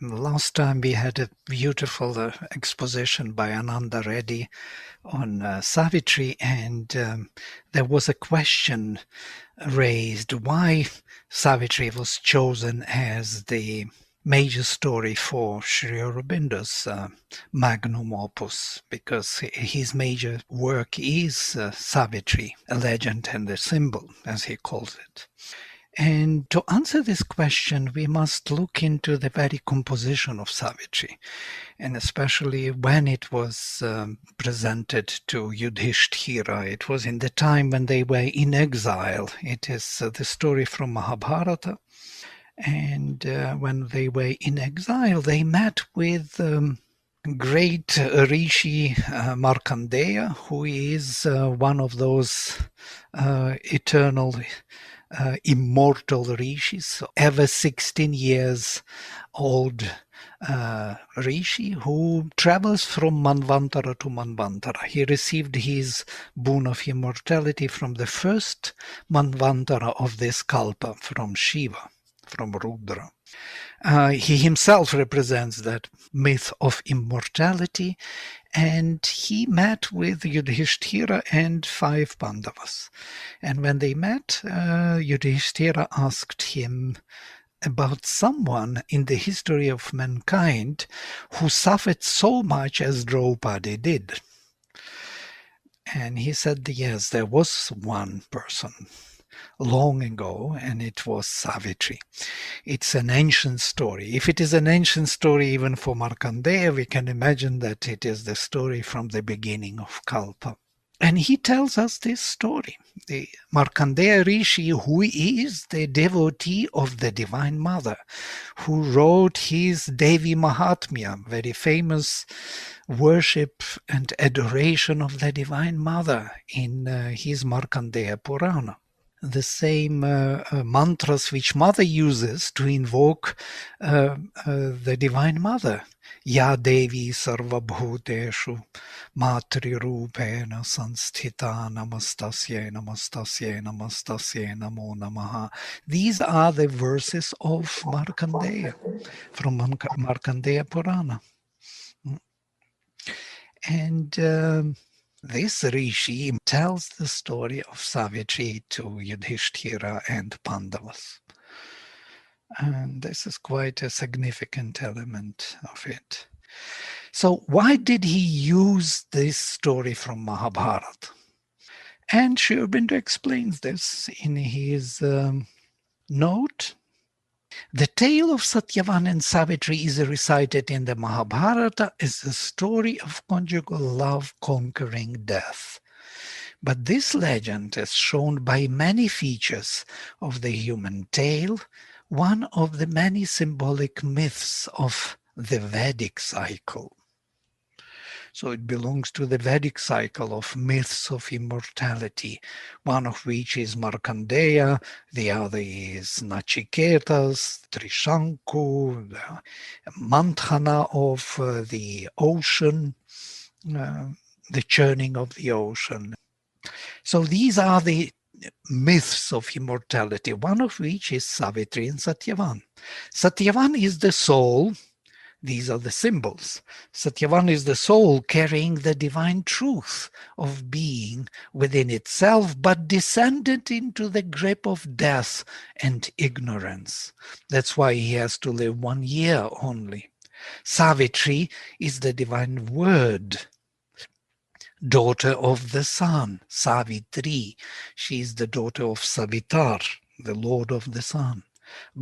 Last time we had a beautiful exposition by Ananda Reddy on Savitri, and there was a question raised why Savitri was chosen as the major story for Sri Aurobindo's magnum opus, because his major work is Savitri, a legend and a symbol, as he calls it. And to answer this question, we must look into the very composition of Savitri, and especially when it was presented to Yudhishthira. It was in the time when they were in exile. It is the story from Mahabharata. And when they were in exile, they met with great Rishi Markandeya, who is one of those eternal immortal rishis, so ever 16 years old rishi who travels from Manvantara to Manvantara. He received his boon of immortality from the first Manvantara of this kalpa, from Shiva, from Rudra. He himself represents that myth of immortality, and he met with Yudhishthira and 5 Pandavas. And when they met, Yudhishthira asked him about someone in the history of mankind who suffered so much as Draupadi did. And he said, yes, there was one person long ago, and it was Savitri. It's an ancient story. If it is an ancient story even for Markandeya, we can imagine that it is the story from the beginning of Kalpa. And he tells us this story. The Markandeya Rishi, who is the devotee of the Divine Mother, who wrote his Devi Mahatmya, very famous worship and adoration of the Divine Mother, in his Markandeya Purana. The same mantras which Mother uses to invoke the Divine Mother. Ya Devi Sarvabhuteshu Matri Rupena Sanstita Namastasye Namastasye Namastasye Namo Namaha. These are the verses of Markandeya, from Markandeya Purana. And this rishi tells the story of Savitri to Yudhishthira and Pandavas. And this is quite a significant element of it. So why did he use this story from Mahabharata? And Sri Aurobindo explains this in his note. The tale of Satyavan and Savitri is recited in the Mahabharata as a story of conjugal love conquering death. But this legend is shown by many features of the human tale, one of the many symbolic myths of the Vedic cycle. So it belongs to the Vedic cycle of myths of immortality, one of which is Markandeya, the other is Nachiketas, Trishanku, the Manthana of the ocean, the churning of the ocean. So these are the myths of immortality, one of which is Savitri and Satyavan. Satyavan is the soul. These are the symbols. Satyavan is the soul carrying the divine truth of being within itself, but descended into the grip of death and ignorance. That's why he has to live 1 year only. Savitri is the divine word, daughter of the sun, Savitri. She is the daughter of Savitar, the Lord of the sun,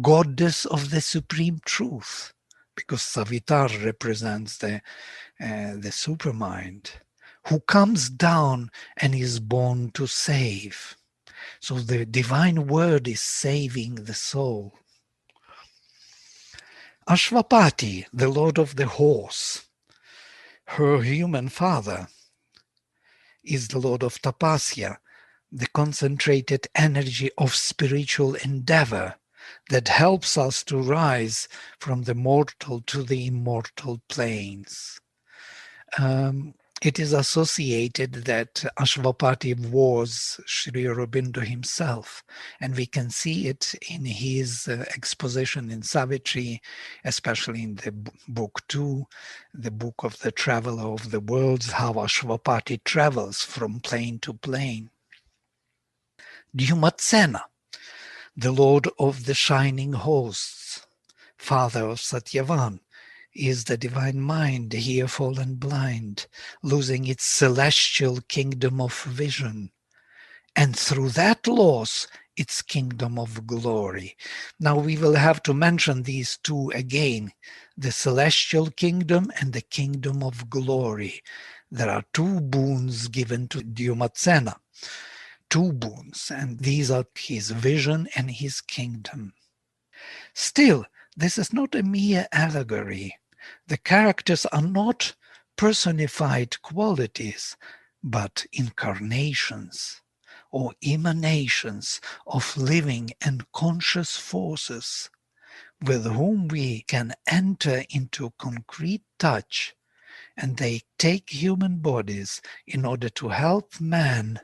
goddess of the supreme truth, because Savitar represents the supermind, who comes down and is born to save. So the divine word is saving the soul. Ashwapati, the lord of the horse, her human father, is the lord of tapasya, the concentrated energy of spiritual endeavor that helps us to rise from the mortal to the immortal planes. it is associated that Ashwapati was Sri Aurobindo himself, and we can see it in his exposition in Savitri, especially in the book 2, the book of the traveler of the worlds, how Ashwapati travels from plane to plane. Dyumatsena, the lord of the shining hosts, father of Satyavan, is the divine mind here fallen blind, losing its celestial kingdom of vision, and through that loss its kingdom of glory. Now we will have to mention these two again, the celestial kingdom and the kingdom of glory. There are two boons given to Dyumatsena, two boons, and these are his vision and his kingdom. Still, this is not a mere allegory. The characters are not personified qualities, but incarnations or emanations of living and conscious forces with whom we can enter into concrete touch, and they take human bodies in order to help man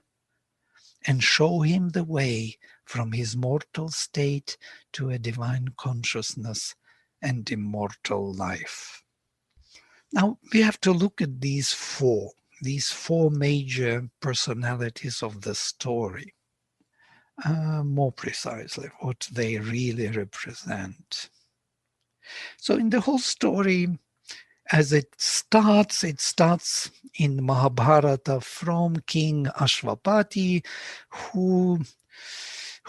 and show him the way from his mortal state to a divine consciousness and immortal life. Now we have to look at these four major personalities of the story, more precisely what they really represent. So in the whole story, as it starts in Mahabharata from King Ashwapati, who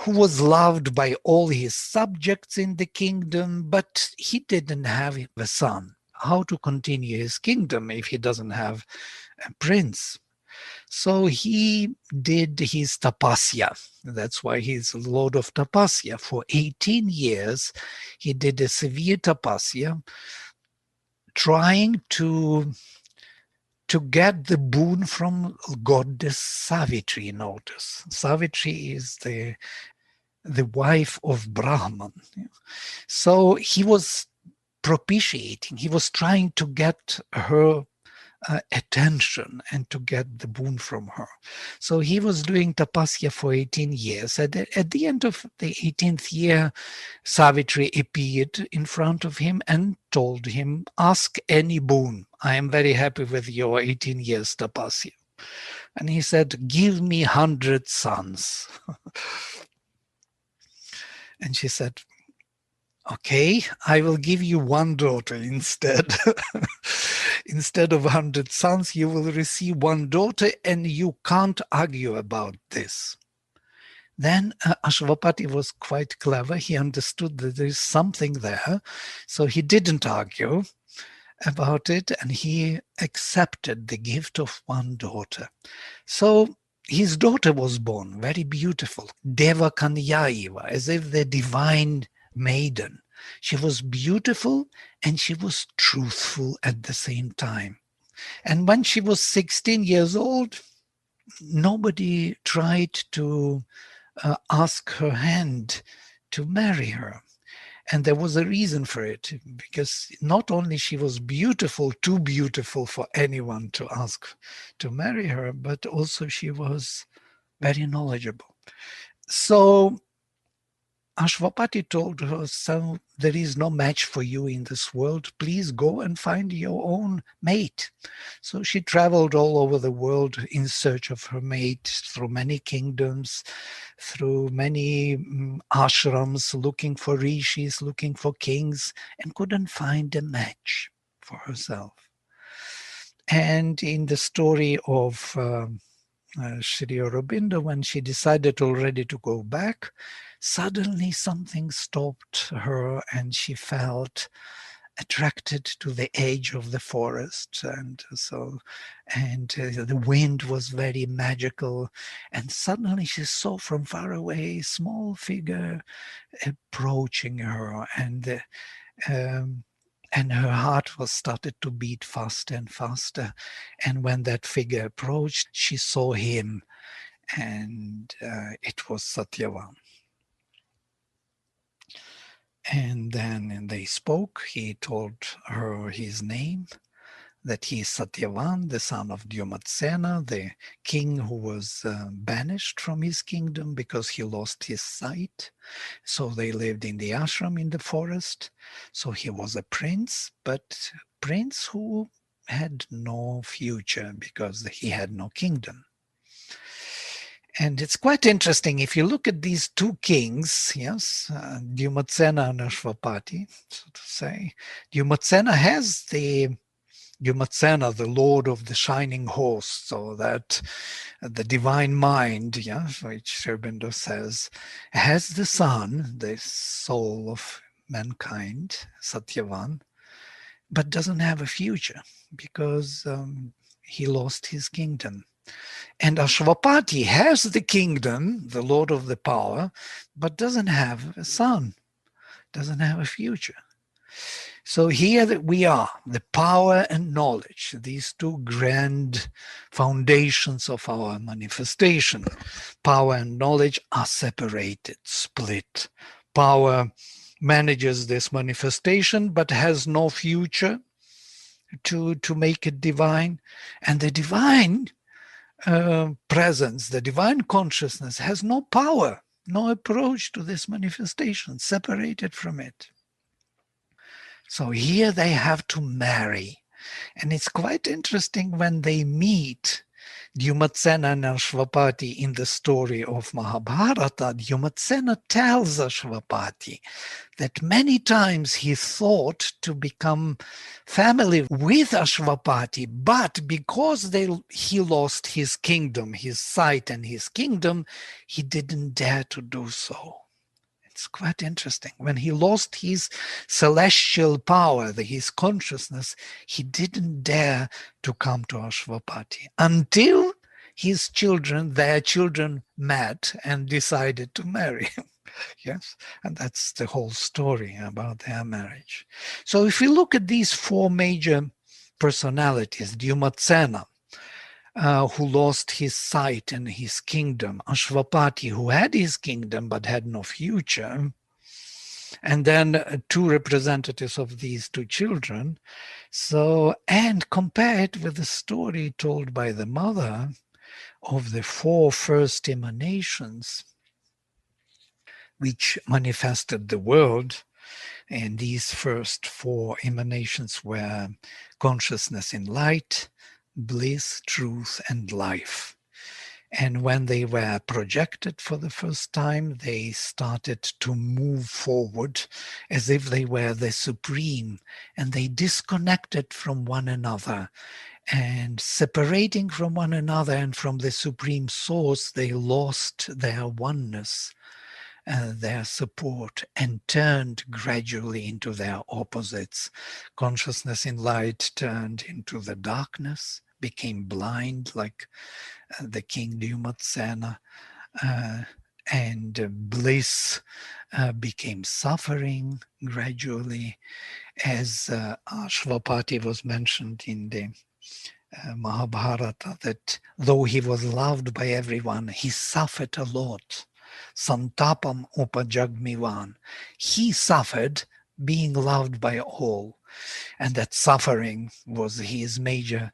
was loved by all his subjects in the kingdom, but he didn't have a son. How to continue his kingdom if he doesn't have a prince? So he did his tapasya. That's why he's Lord of Tapasya. For 18 years, he did a severe tapasya, trying to get the boon from goddess Savitri. Notice, Savitri is the wife of Brahman. So he was propitiating, he was trying to get her attention and to get the boon from her. So he was doing tapasya for 18 years. At the end of the 18th year, Savitri appeared in front of him and told him, ask any boon. I am very happy with your 18 years tapasya. And he said, give me 100 sons. And she said, okay, I will give you one daughter instead. Instead of 100 sons, you will receive one daughter, and you can't argue about this. Then Ashwapati was quite clever. He understood that there is something there. So he didn't argue about it, and he accepted the gift of one daughter. So his daughter was born, very beautiful, Deva Kanyaiva, as if the divine maiden. She was beautiful and she was truthful at the same time. And when she was 16 years old, nobody tried to ask her hand to marry her. And there was a reason for it, because not only she was beautiful, too beautiful for anyone to ask to marry her, but also she was very knowledgeable. So Ashwapati told her, so there is no match for you in this world. Please go and find your own mate. So she traveled all over the world in search of her mate, through many kingdoms, through many ashrams, looking for rishis, looking for kings, and couldn't find a match for herself. And in the story of Sri Aurobindo, when she decided already to go back, suddenly something stopped her and she felt attracted to the edge of the forest. And the wind was very magical. And suddenly she saw from far away a small figure approaching her, and her heart was started to beat faster and faster. And when that figure approached, she saw him, and it was Satyavan. And then they spoke. He told her his name. that he is Satyavan, the son of Dyumatsena, the king who was banished from his kingdom because he lost his sight. So they lived in the ashram in the forest. So he was a prince, but prince who had no future because he had no kingdom. And it's quite interesting if you look at these two kings, yes, Dyumatsena and Ashvapati, so to say. Dyumatsena has the Lord of the shining horse, so that the divine mind, yeah, which Aurobindo says, has the sun, the soul of mankind, Satyavan, but doesn't have a future because he lost his kingdom. And Ashvapati has the kingdom, the Lord of the power, but doesn't have a son, doesn't have a future. So here that we are, the power and knowledge, these two grand foundations of our manifestation. Power and knowledge are separated, split. Power manages this manifestation but has no future to make it divine. And the divine presence, the divine consciousness has no power, no approach to this manifestation, separated from it. So here they have to marry. And it's quite interesting when they meet Dyumatsena and Ashvapati in the story of Mahabharata. Dyumatsena tells Ashvapati that many times he thought to become family with Ashvapati, but because he lost his kingdom, his sight and his kingdom, he didn't dare to do so. It's quite interesting. When he lost his celestial power, his consciousness, he didn't dare to come to Ashvapati until their children met and decided to marry him. Yes, and that's the whole story about their marriage. So if we look at these four major personalities, Dyumatsena, who lost his sight and his kingdom, Ashvapati, who had his kingdom but had no future, and then two representatives of these two children. So, and compare it with the story told by the mother of the four first emanations which manifested the world. And these first four emanations were consciousness in light, bliss, truth, and life. And when they were projected for the first time, they started to move forward as if they were the supreme, and they disconnected from one another. And separating from one another and from the supreme source, they lost their oneness, their support, and turned gradually into their opposites. Consciousness in light turned into the darkness, became blind like the king Dyumatsena, and bliss became suffering gradually, as Ashvapati was mentioned in the Mahabharata, that though he was loved by everyone, he suffered a lot. Santapam upajagmivan. He suffered being loved by all. And that suffering was his major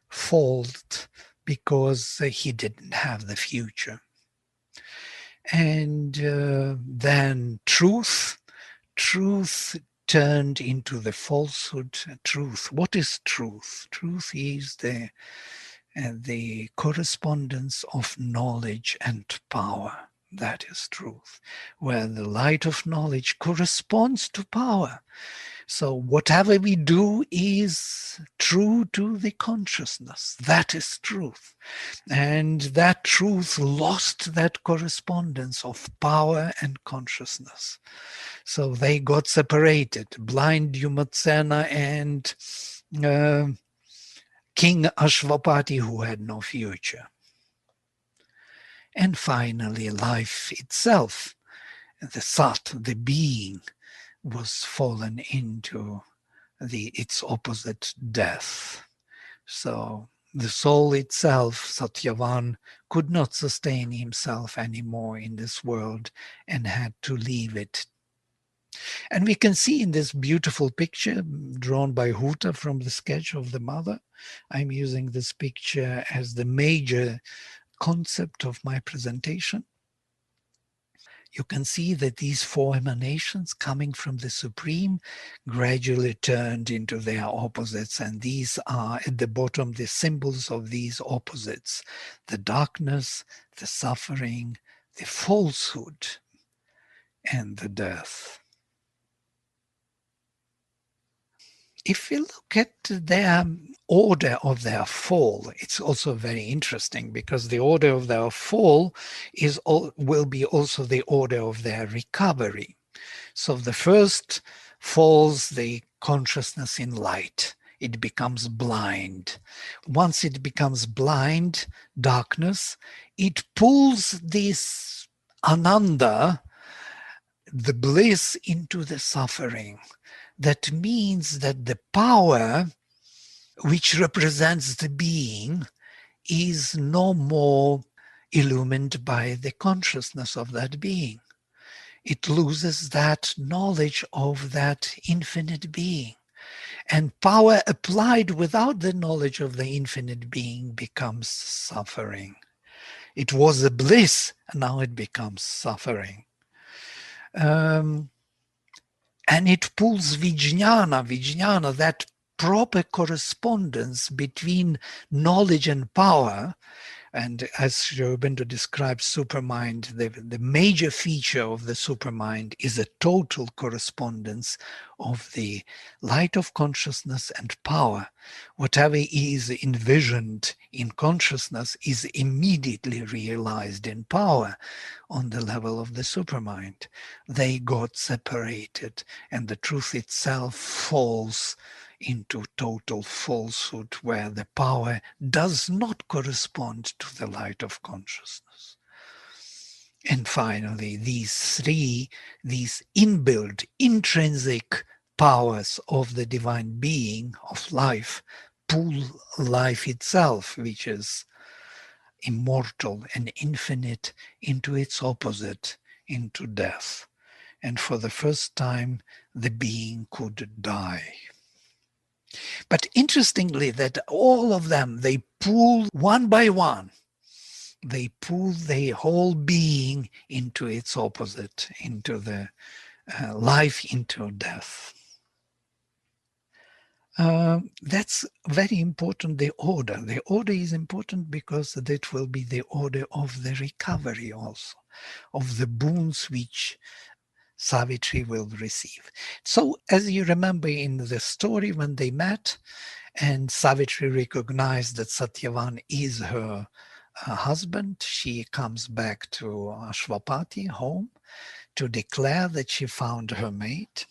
fault, because he didn't have the future. And then truth turned into the falsehood. Truth. What is truth? Truth is the correspondence of knowledge and power. That is truth, where the light of knowledge corresponds to power. So whatever we do is true to the consciousness. That is truth. And that truth lost that correspondence of power and consciousness. So they got separated. Blind Dyumatsena and King Ashvapati, who had no future. And finally, life itself, the Sat, the being, was fallen into its opposite, death. So the soul itself, Satyavan, could not sustain himself anymore in this world and had to leave it. And we can see in this beautiful picture drawn by Huta from the sketch of the mother, I'm using this picture as the major concept of my presentation. You can see that these four emanations coming from the Supreme gradually turned into their opposites, and these are at the bottom the symbols of these opposites: the darkness, the suffering, the falsehood, and the death. If we look at their order of their fall, it's also very interesting, because the order of their fall will be also the order of their recovery. So the first falls the consciousness in light. It becomes blind. Once it becomes blind, darkness, it pulls this ananda, the bliss, into the suffering. That means that the power which represents the being is no more illumined by the consciousness of that being. It loses that knowledge of that infinite being. And power applied without the knowledge of the infinite being becomes suffering. It was a bliss, and now it becomes suffering. And it pulls vijnana, that proper correspondence between knowledge and power. And as Aurobindo describes supermind, the major feature of the supermind is a total correspondence of the light of consciousness and power. Whatever is envisioned in consciousness is immediately realized in power on the level of the supermind. They got separated, and the truth itself falls into total falsehood, where the power does not correspond to the light of consciousness. And finally, these inbuilt, intrinsic powers of the divine being, of life, pull life itself, which is immortal and infinite, into its opposite, into death. And for the first time, the being could die. But interestingly, that all of them, they pull one by one, they pull the whole being into its opposite, into the life, into death. That's very important, the order. The order is important because that will be the order of the recovery also, of the boons which Savitri will receive. So as you remember in the story, when they met and Savitri recognized that Satyavan is her husband, she comes back to Ashwapati home to declare that she found her mate.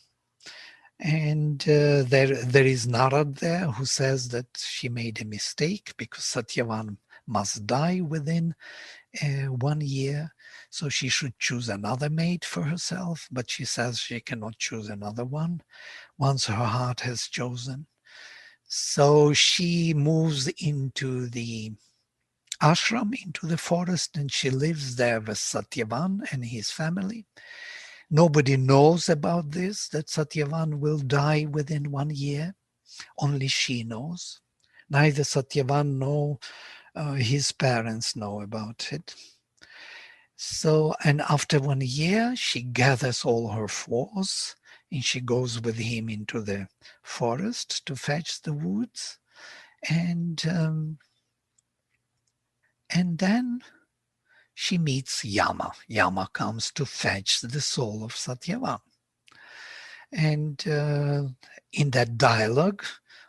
And there is Narad there who says that she made a mistake because Satyavan must die within 1 year. So she should choose another mate for herself, but she says she cannot choose another one once her heart has chosen. So she moves into the ashram, into the forest, and she lives there with Satyavan and his family. Nobody knows about this, that Satyavan will die within 1 year. Only she knows. Neither Satyavan nor his parents know about it. So, and after 1 year, she gathers all her force and she goes with him into the forest to fetch the woods. And then she meets Yama. Yama comes to fetch the soul of Satyavan. And in that dialogue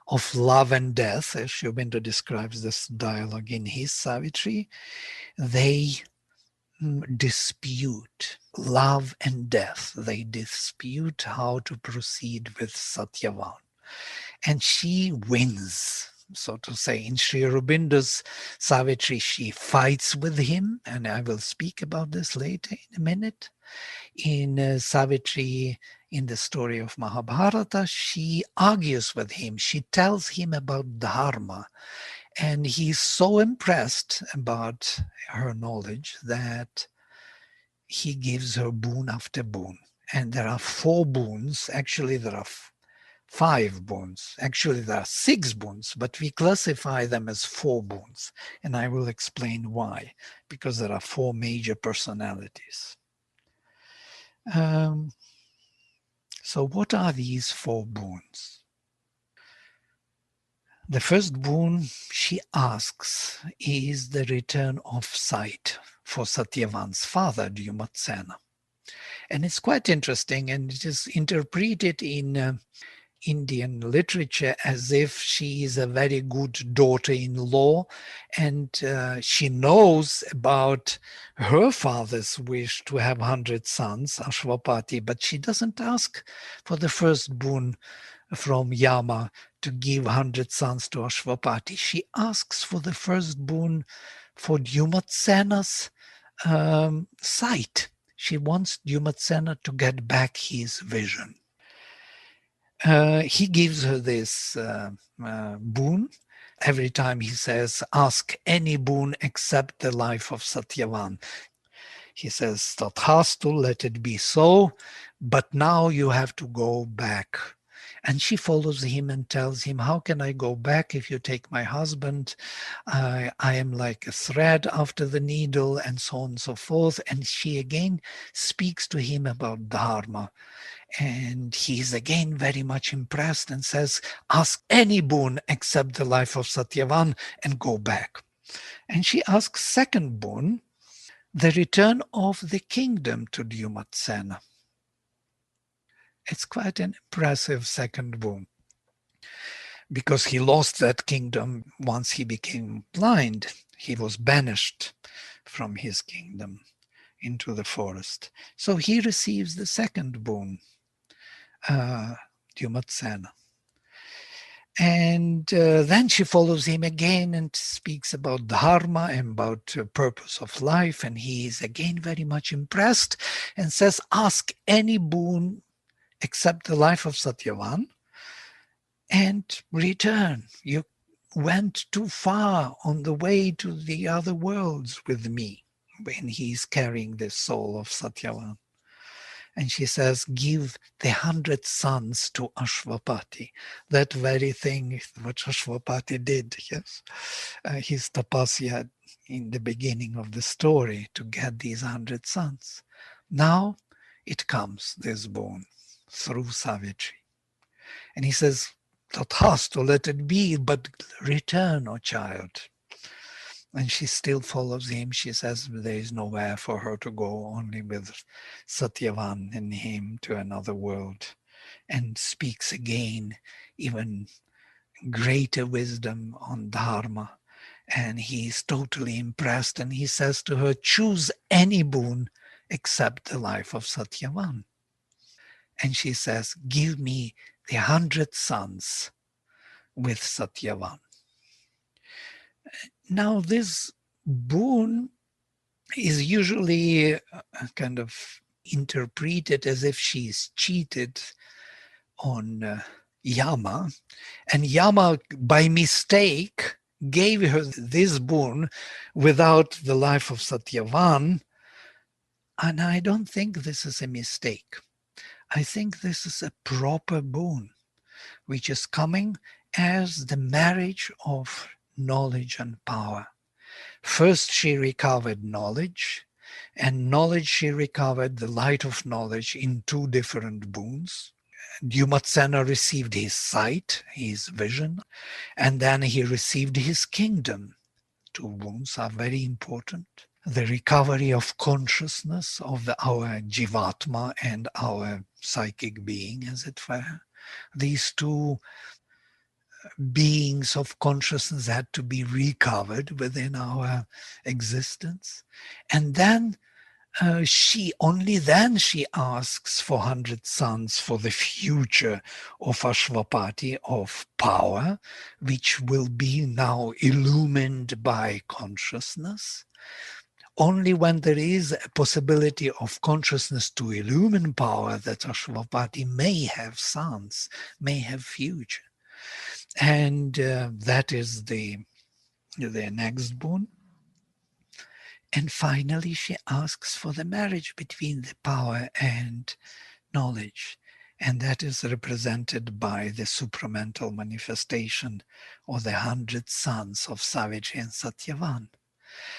of love and death, as Aurobindo describes this dialogue in his Savitri, they dispute love and death. They dispute how to proceed with Satyavan. And she wins, so to say. In Sri Aurobindo's Savitri, she fights with him, and I will speak about this later in a minute. In Savitri, in the story of Mahabharata, she argues with him. She tells him about dharma. And he's so impressed about her knowledge that he gives her boon after boon. and there are 4 boons. Actually, there are 5 boons. Actually, there are 6 boons, but we classify them as 4 boons. And I will explain why, because there are 4 major personalities. So what are these 4 boons? The first boon she asks is the return of sight for Satyavan's father, Dyumatsena. And it's quite interesting, and it is interpreted in Indian literature as if she is a very good daughter-in-law, and she knows about her father's wish to have 100 sons, Ashwapati, but she doesn't ask for the first boon from Yama to give 100 sons to Ashwapati. She asks for the first boon for Dyumatsena's sight. She wants Dyumatsena to get back his vision. He gives her this boon. Every time he says, ask any boon except the life of Satyavan. He says, Tathastu, let it be so, but now you have to go back. And she follows him and tells him, how can I go back if you take my husband? I am like a thread after the needle, and so on and so forth. And she again speaks to him about Dharma. And he's again very much impressed and says, ask any boon except the life of Satyavan and go back. And she asks second boon, the return of the kingdom to Dyumatsena. It's quite an impressive second boon, because he lost that kingdom once he became blind. He was banished from his kingdom into the forest. So he receives the second boon, Dyumatsena. And then she follows him again and speaks about dharma and about purpose of life. And he is again very much impressed and says, ask any boon except the life of Satyavan and return. You went too far on the way to the other worlds with me when he's carrying the soul of Satyavan. And she says, give the 100 sons to Ashwapati. That very thing what Ashwapati did, yes. His tapasya in the beginning of the story to get these 100 sons. Now it comes, this boon, through Savitri. And he says, Tathastu, let it be, but return, O child. And she still follows him. She says there is nowhere for her to go, only with Satyavan and him to another world, and speaks again even greater wisdom on Dharma. And he is totally impressed, and he says to her, choose any boon except the life of Satyavan. And she says, give me the 100 sons with Satyavan. Now this boon is usually kind of interpreted as if she's cheated on Yama, and Yama by mistake gave her this boon without the life of Satyavan. And I don't think this is a mistake. I think this is a proper boon, which is coming as the marriage of knowledge and power. First, she recovered knowledge, and knowledge she recovered the light of knowledge in 2 different boons. Dyumatsena received his sight, his vision, and then he received his kingdom. 2 boons are very important. The recovery of consciousness of our jivatma and our psychic being, as it were. These 2 beings of consciousness had to be recovered within our existence. And then only then she asks for 100 sons for the future of Ashwapati, of power, which will be now illumined by consciousness. Only when there is a possibility of consciousness to illumine power that Ashwapati may have sons, may have future. And that is the next boon. And finally, she asks for the marriage between the power and knowledge. And that is represented by the supramental manifestation or the 100 sons of Savitri and Satyavan.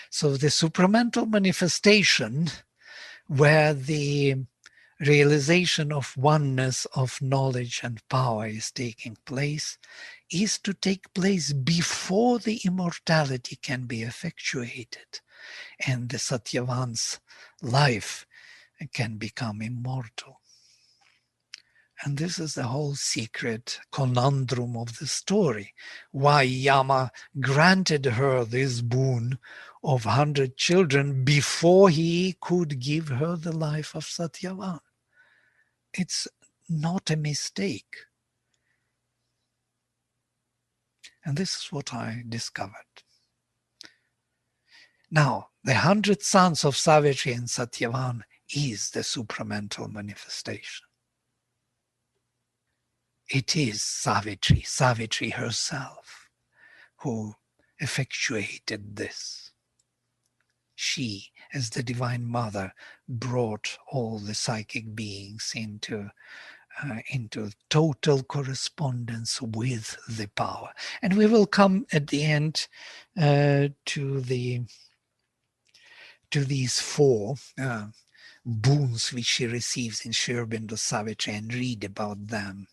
So the supramental manifestation, where the realization of oneness of knowledge and power is taking place, is to take place before the immortality can be effectuated and the Satyavan's life can become immortal. And this is the whole secret conundrum of the story. Why Yama granted her this boon of 100 children before he could give her the life of Satyavan. It's not a mistake. And this is what I discovered. Now, the 100 sons of Savitri and Satyavan is the supramental manifestation. It is Savitri, Savitri herself, who effectuated this. She, as the Divine Mother, brought all the psychic beings into total correspondence with the power. And we will come at the end to these four boons which she receives in Aurobindo Savitri and read about them.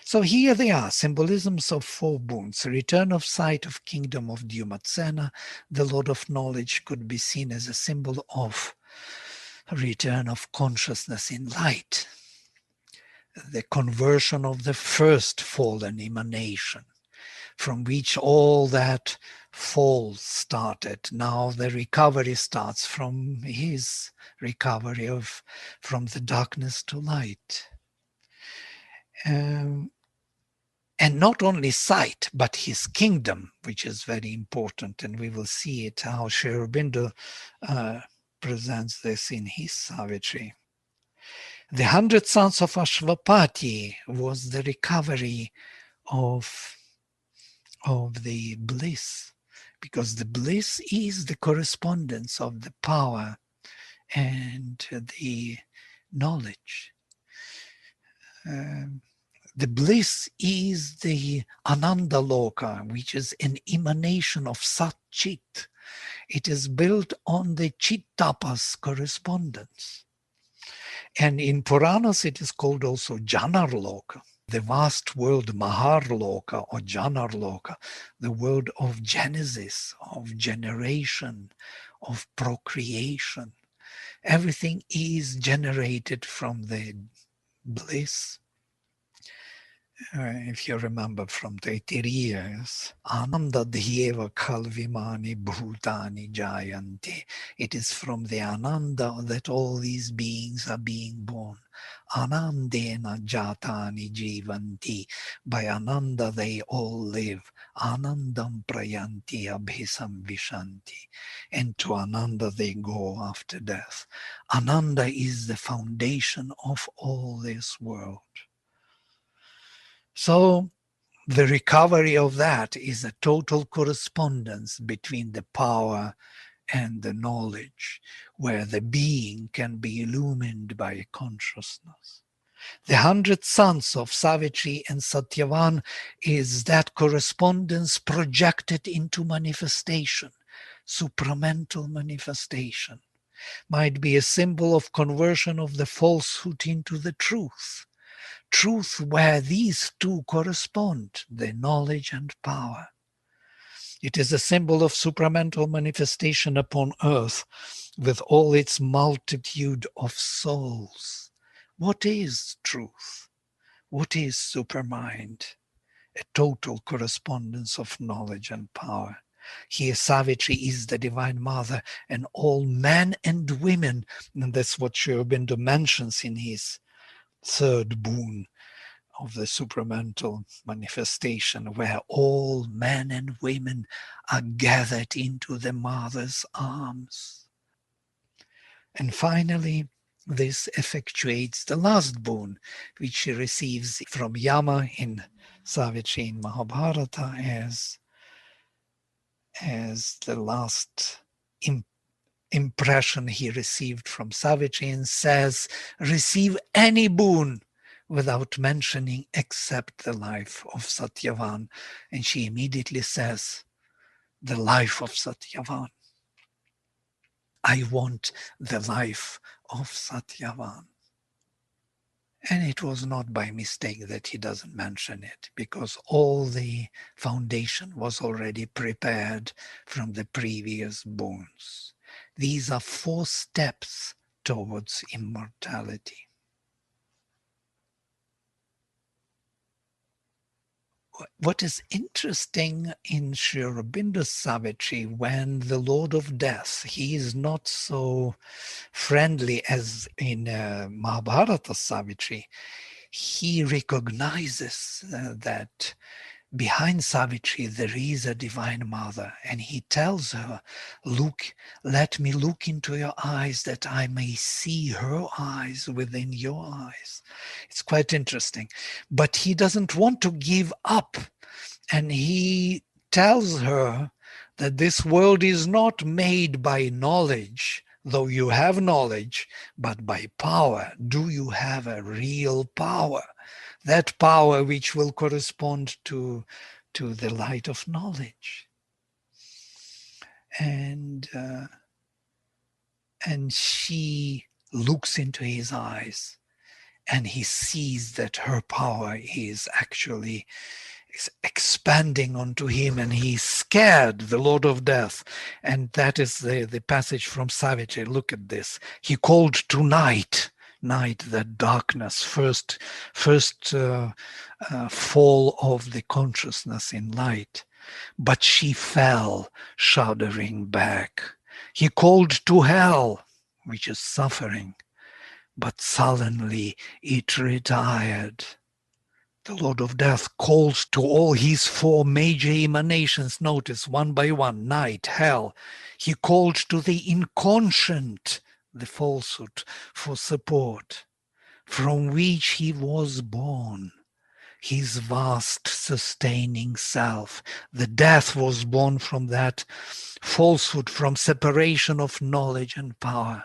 So here they are, symbolisms of four boons. Return of sight of kingdom of Dyumatsena. The Lord of Knowledge could be seen as a symbol of return of consciousness in light. The conversion of the first fallen emanation, from which all that fall started. Now the recovery starts from his recovery from the darkness to light. And not only sight, but his kingdom, which is very important. And we will see it, how Aurobindo presents this in his Savitri. The 100 sons of Ashvapati was the recovery of the bliss, because the bliss is the correspondence of the power and the knowledge. The bliss is the Ananda Loka, which is an emanation of Sat Chit. It is built on the Chit Tapas correspondence. And in Puranas, it is called also Janar Loka, the vast world Mahar Loka or Janar Loka, the world of genesis, of generation, of procreation. Everything is generated from the bliss. If you remember from the Tiriyas, Ananda Dhyeva Kalvimani Bhutani Jayanti. It is from the Ananda that all these beings are being born. Anandena Jatani Jivanti. By Ananda they all live. Anandam Prayanti Abhisam Vishanti. And to Ananda they go after death. Ananda is the foundation of all this world. So the recovery of that is a total correspondence between the power and the knowledge, where the being can be illumined by consciousness. The 100 sons of Savitri and Satyavan is that correspondence projected into manifestation, supramental manifestation. Might be a symbol of conversion of the falsehood into the truth. Truth where these two correspond, the knowledge and power. It is a symbol of supramental manifestation upon earth with all its multitude of souls. What is truth? What is supermind? A total correspondence of knowledge and power. Here Savitri is the Divine Mother, and all men and women, and that's what Aurobindo mentions in his third boon of the supramental manifestation, where all men and women are gathered into the mother's arms. And finally, this effectuates the last boon, which she receives from Yama in Savitri in Mahabharata as the last impression he received from Savitri and says, receive any boon without mentioning except the life of Satyavan. And she immediately says, the life of Satyavan. I want the life of Satyavan. And it was not by mistake that he doesn't mention it, because all the foundation was already prepared from the previous boons. These are 4 steps towards immortality. What is interesting in Sri Aurobindo's Savitri, when the Lord of Death, he is not so friendly as in Mahabharata Savitri. He recognizes that behind Savitri there is a Divine Mother, and he tells her, look, let me look into your eyes that I may see her eyes within your eyes. It's quite interesting. But he doesn't want to give up, and he tells her that this world is not made by knowledge, though you have knowledge, but by power. Do you have a real power? That power which will correspond to the light of knowledge. And she looks into his eyes, and he sees that her power is actually expanding onto him, and he's scared, the Lord of Death. And that is the passage from Savitri. Look at this. He called to night, that darkness, first fall of the consciousness in light. But she fell, shuddering back. He called to hell, which is suffering, but sullenly it retired. The Lord of Death calls to all his 4 major emanations, notice, one by one, night, hell. He called to the inconscient, the falsehood, for support, from which he was born, his vast sustaining self. The death was born from that falsehood, from separation of knowledge and power.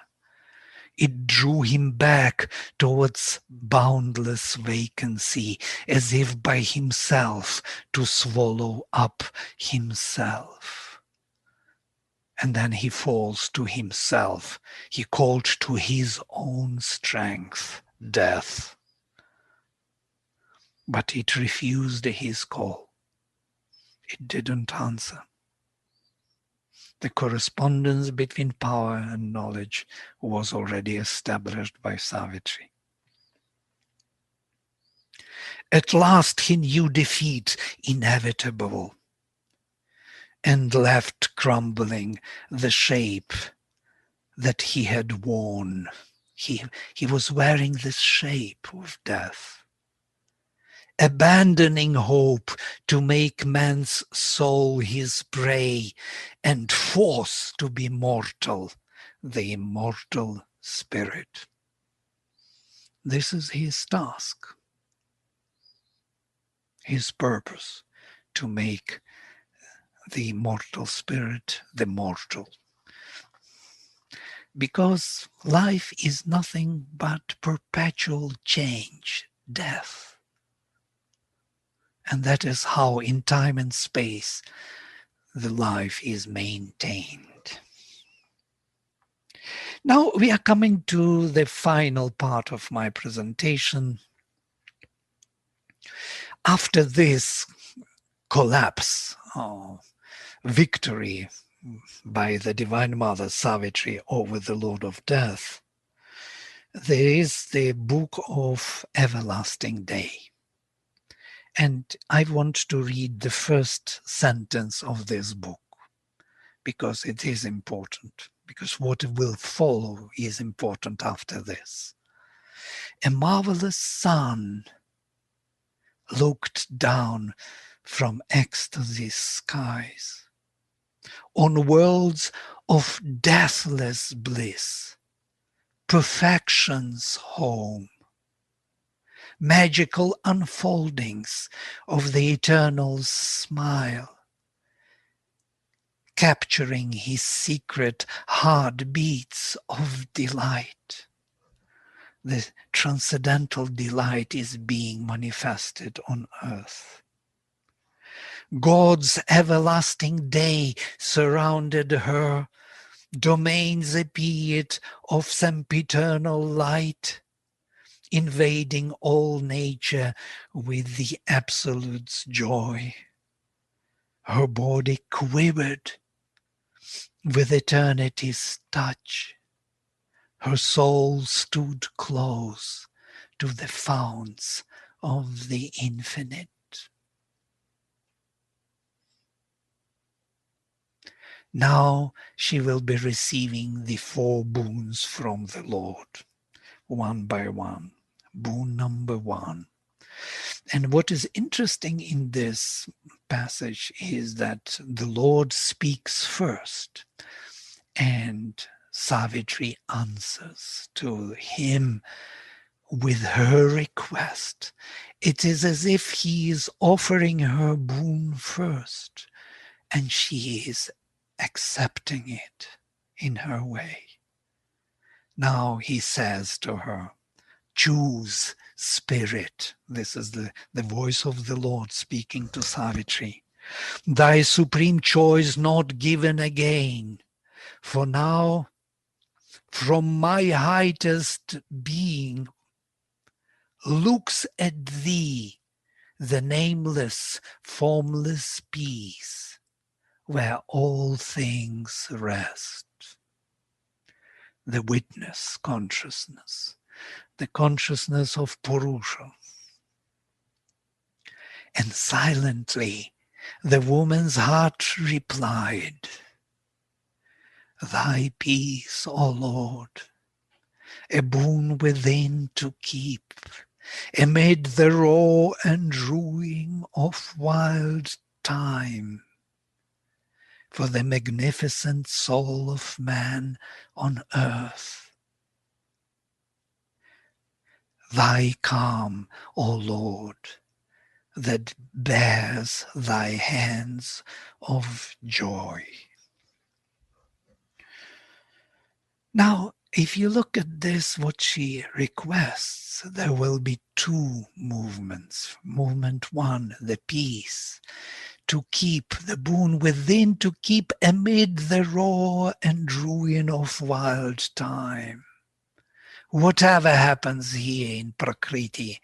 It drew him back towards boundless vacancy, as if by himself to swallow up himself. And then he falls to himself. He called to his own strength, death. But it refused his call. It didn't answer. The correspondence between power and knowledge was already established by Savitri. At last he knew defeat inevitable, and left crumbling the shape that he had worn. He was wearing this shape of death, abandoning hope to make man's soul his prey and force to be mortal, the immortal spirit. This is his task, his purpose, to make the immortal spirit the mortal. Because life is nothing but perpetual change, death. And that is how in time and space the life is maintained. Now we are coming to the final part of my presentation. After this collapse, victory by the Divine Mother Savitri over the Lord of Death, there is the Book of Everlasting Day. And I want to read the first sentence of this book, because it is important, because what will follow is important after this. A marvelous sun looked down from ecstasy's skies on worlds of deathless bliss, perfection's home, magical unfoldings of the eternal smile, capturing his secret heartbeats of delight. The transcendental delight is being manifested on earth. God's everlasting day surrounded her. Domains appeared of sempiternal light, invading all nature with the Absolute's joy. Her body quivered with eternity's touch. Her soul stood close to the founts of the infinite. Now she will be receiving the 4 boons from the Lord, one by one. Boon number 1. And what is interesting in this passage is that the Lord speaks first, and Savitri answers to him with her request. It is as if he is offering her boon first, and she is accepting it in her way. Now he says to her, choose, spirit. This is the voice of the Lord speaking to Savitri. Thy supreme choice not given again. For now, from my highest being, looks at thee, the nameless, formless peace, where all things rest. The witness consciousness, the consciousness of Purusha. And silently the woman's heart replied, thy peace, O Lord, a boon within to keep, amid the roar and ruin of wild time, for the magnificent soul of man on earth. Thy calm, O Lord, that bears thy hands of joy. Now, if you look at this, what she requests, there will be 2 movements. Movement 1, the peace, to keep the boon within, to keep amid the roar and ruin of wild time. Whatever happens here in Prakriti,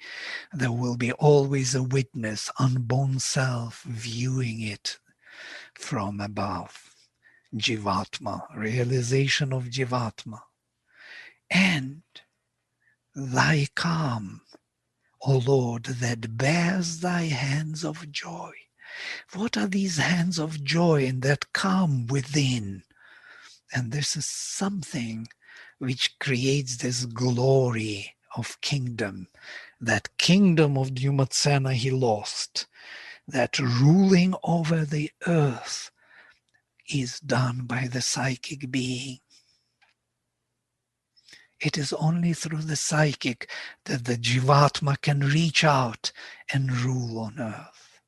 there will be always a witness, unborn self, viewing it from above. Jivatma, realization of Jivatma. And thy calm, O Lord, that bears thy hands of joy. What are these hands of joy and that calm within? And this is something which creates this glory of kingdom. That kingdom of Dyumatsena he lost. That ruling over the earth is done by the psychic being. It is only through the psychic that the Jivatma can reach out and rule on earth.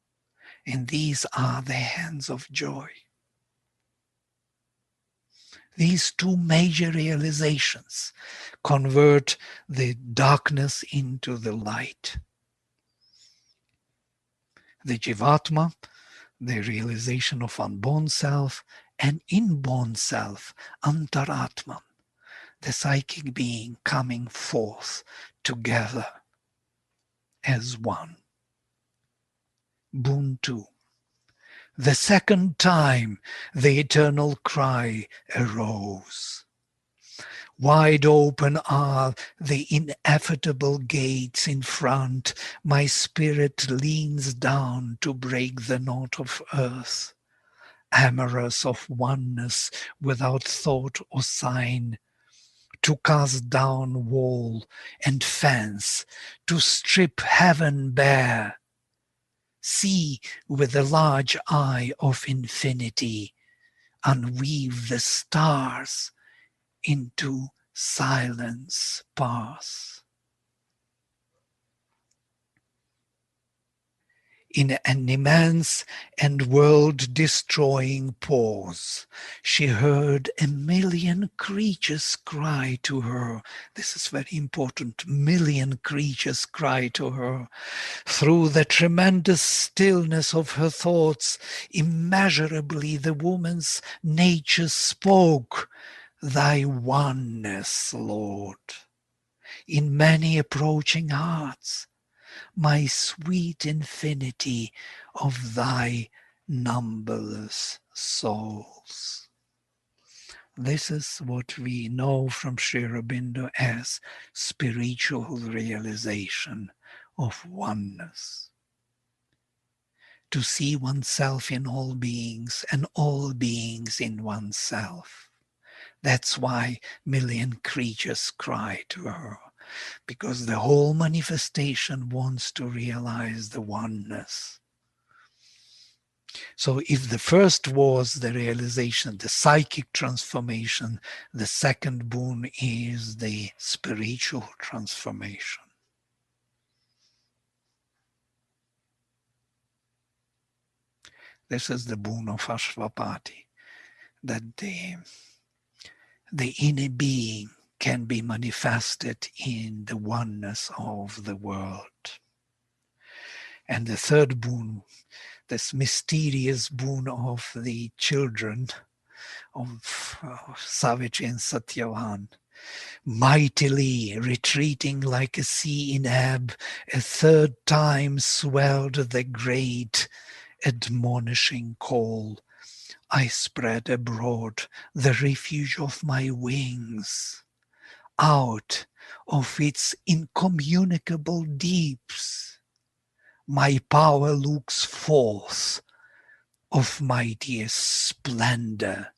And these are the hands of joy. These 2 major realizations convert the darkness into the light. The Jivatma, the realization of unborn self, and inborn self, Antaratman, the psychic being coming forth together as one. Boon 2. The second time the eternal cry arose. Wide open are the ineffable gates in front. My spirit leans down to break the knot of earth. Amorous of oneness without thought or sign. To cast down wall and fence. To strip heaven bare. See with the large eye of infinity. Unweave the stars into silence pass. In an immense and world-destroying pause, she heard 1,000,000 creatures cry to her. This is very important. 1,000,000 creatures cry to her. Through the tremendous stillness of her thoughts, immeasurably the woman's nature spoke, "Thy oneness, Lord, in many approaching hearts, my sweet infinity of thy numberless souls." This is what we know from Sri Aurobindo as spiritual realization of oneness. To see oneself in all beings and all beings in oneself. That's why 1,000,000 creatures cry to her, because the whole manifestation wants to realize the oneness. So if the first was the realization, the psychic transformation, the second boon is the spiritual transformation. This is the boon of Ashvapati, that the inner being can be manifested in the oneness of the world. And the third boon, this mysterious boon of the children of Savitri and Satyavan, mightily retreating like a sea in ebb, a third time swelled the great admonishing call. I spread abroad the refuge of my wings. Out of its incommunicable deeps, my power looks forth of mightiest splendor.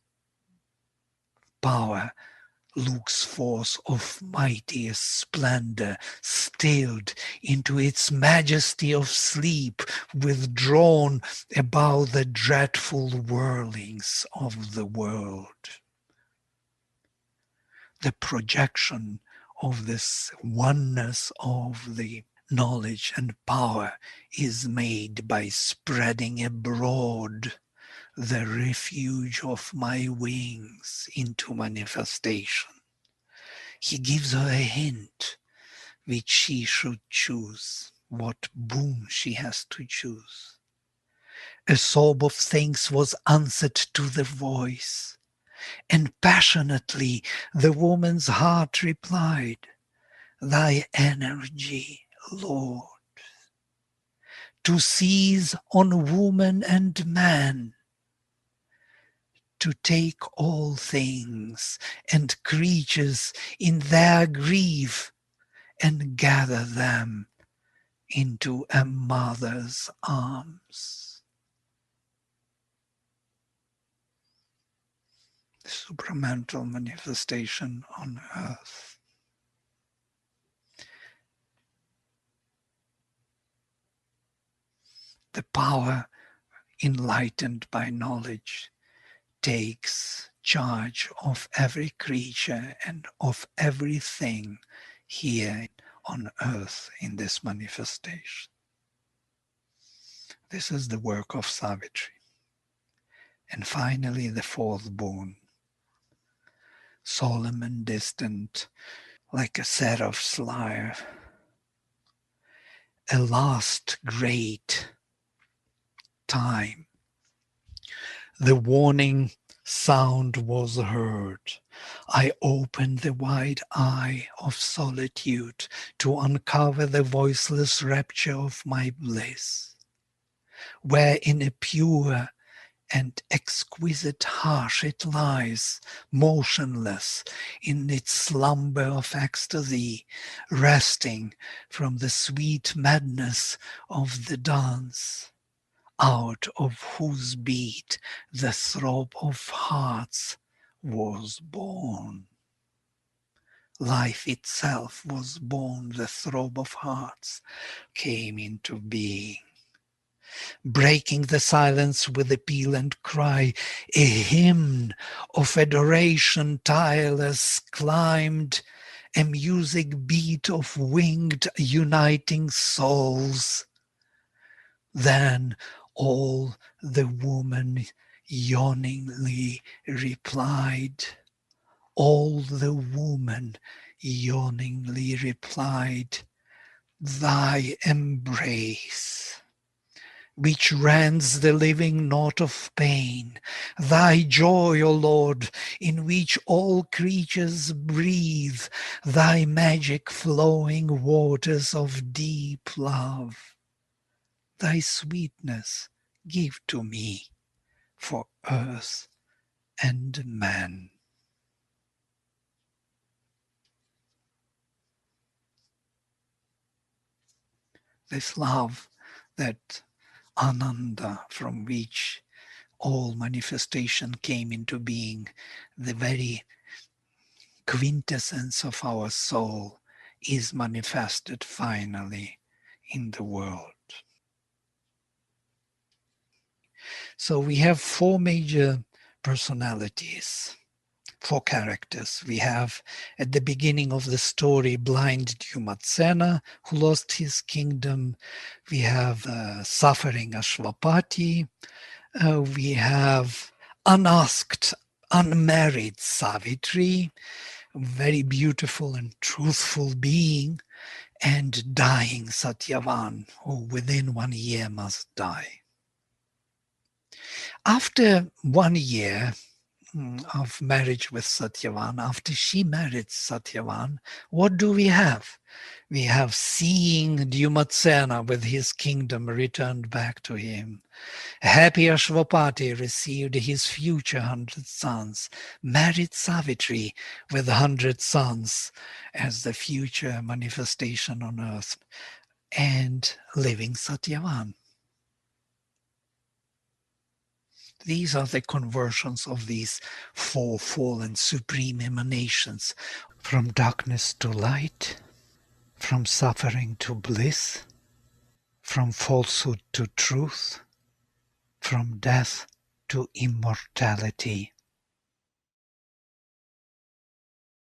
Power looks forth of mightiest splendor, stilled into its majesty of sleep, withdrawn above the dreadful whirlings of the world. The projection of this oneness of the knowledge and power is made by spreading abroad the refuge of my wings into manifestation. He gives her a hint which she should choose, what boon she has to choose. A sob of thanks was answered to the voice, and passionately the woman's heart replied, "Thy energy, Lord, to seize on woman and man, to take all things and creatures in their grief and gather them into a mother's arms." The supramental manifestation on earth. The power enlightened by knowledge takes charge of every creature and of everything here on earth in this manifestation. This is the work of Savitri. And finally, the fourth boon, solemn and distant, like a seraph's lyre, a last great time. The warning sound was heard. I opened the wide eye of solitude to uncover the voiceless rapture of my bliss, where in a pure and exquisite hush it lies, motionless in its slumber of ecstasy, resting from the sweet madness of the dance, out of whose beat the throb of hearts was born. Life itself was born, the throb of hearts came into being. Breaking the silence with appeal and cry, a hymn of adoration tireless climbed, a music beat of winged uniting souls. Then all the woman yawningly replied. All the woman yawningly replied, thy embrace, which rends the living knot of pain, thy joy, O Lord, in which all creatures breathe, thy magic flowing waters of deep love, thy sweetness give to me for earth and man. This love, that Ananda from which all manifestation came into being, the very quintessence of our soul, is manifested finally in the world. So we have four major personalities, four characters. We have at the beginning of the story blind Dyumatsena, who lost his kingdom. We have suffering Ashwapati. We have unasked, unmarried Savitri, a very beautiful and truthful being, and dying Satyavan, who within 1 year must die. After 1 year of marriage with Satyavan, after she married Satyavan, what do we have? We have seeing Dyumatsena with his kingdom returned back to him. Happy Ashwapati received his future 100 sons, married Savitri with 100 sons as the future manifestation on earth, and living Satyavan. These are the conversions of these four fallen supreme emanations, from darkness to light, from suffering to bliss, from falsehood to truth, from death to immortality.